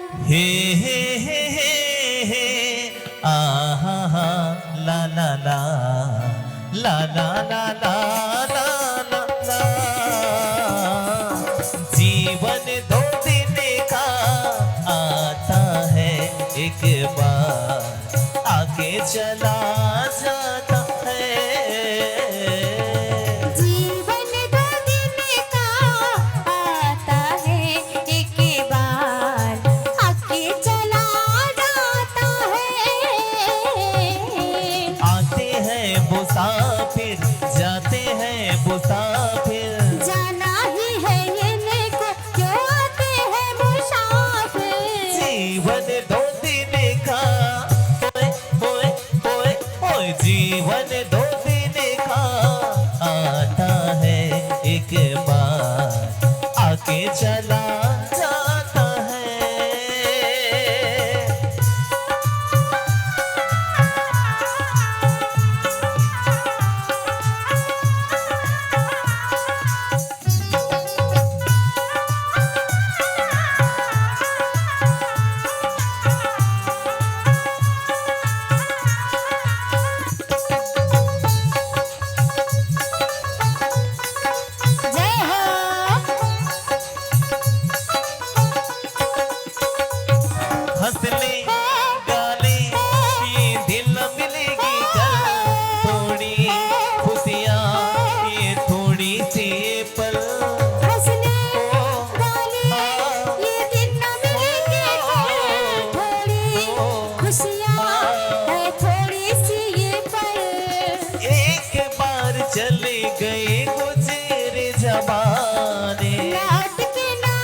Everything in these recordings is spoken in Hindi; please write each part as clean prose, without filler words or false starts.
हे हे हे हे हे आहा हा ला ला ला ला ला ला ला ला ला ला। जीवन दो दिन का आता है एक बार आके चला जाता है। जीवन दो दिन का आता है एक बार आके चला जाता है। आते हैं मुसाफिर जाते हैं मुसाफिर, जाना ही है इनको जो आते हैं मुसाफिर। जीवन दो दिन का ओए ओए ओए ओए, जीवन दो दिन का आता है एक बार आके चला जाता है। जय हो। हंसने गाने ये दिल न मिलेगी कल, थोड़ी खुशियाँ ये थोड़ी सी पल। हंसने गाने ये दिन न मिलेंगे थोड़ी खुशियाँ है थोड़ी सी ये पल। एक बार चले गए गुजरे जमाने, लौट के ना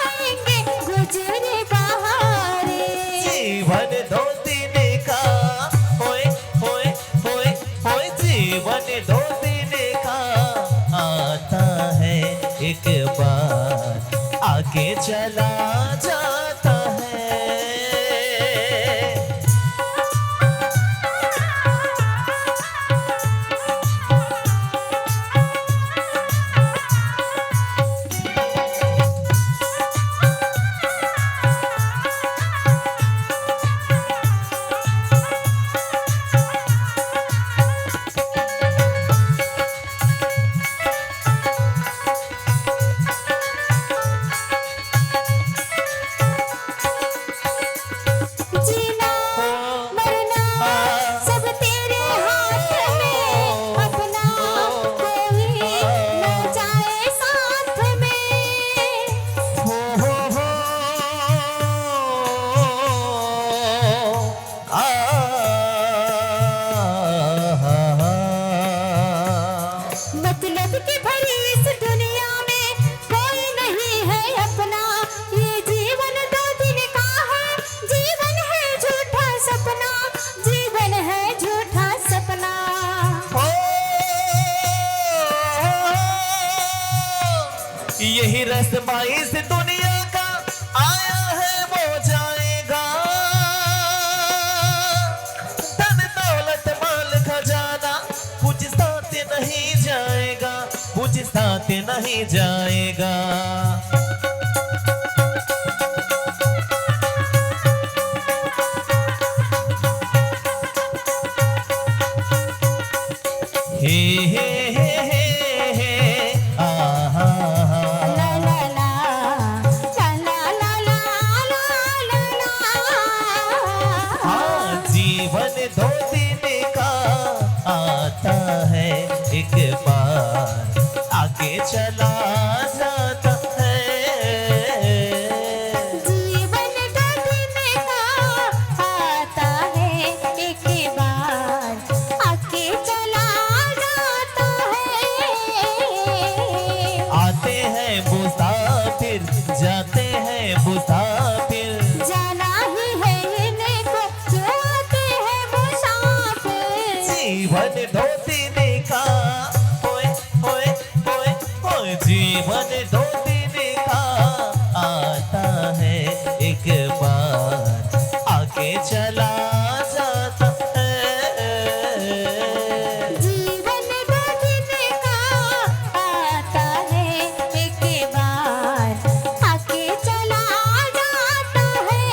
आएंगे गुजरे बहारे। जीवन दो दिन का होए होए होए होए, जीवन दो दिन का आता है एक बार आके चला जाता है। जीना मरना सब तेरे हाथ में, अपना कोई न जाए साथ में। हो आ मतलब की भरी इस दुनिया में कोई नहीं है अपना। ये जीवन दो दिन का है, जीवन है झूठा सपना, जीवन है झूठा सपना। यही रस्मा इस दुनिया का आया है वो जाएगा, धन दौलत माल खजाना कुछ साथ नहीं जाएगा, कुछ साथ नहीं जाएगा। हे हे हे हे हे आहा ला ला ला ला ला ला ला ला ला। हाँ, जीवन दो दिन का आता है एक बार आगे चला जाता है। जीवन दो दिन का आता है एक बार आके चला जाता है। आते हैं मुसाफिर जाते हैं मुसाफिर, जाना ही है इनको जो आते हैं मुसाफिर। जीवन दो दिन का ओए ओए ओए ओए, जीवन दो दिन का आता है एक बार आके चला जाता है। जीवन दो दिन का आता है एक बार आके चला जाता है।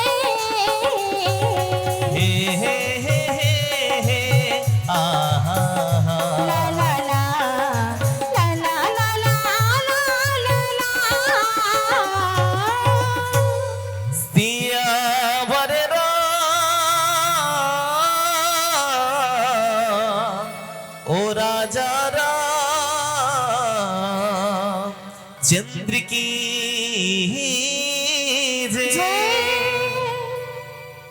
की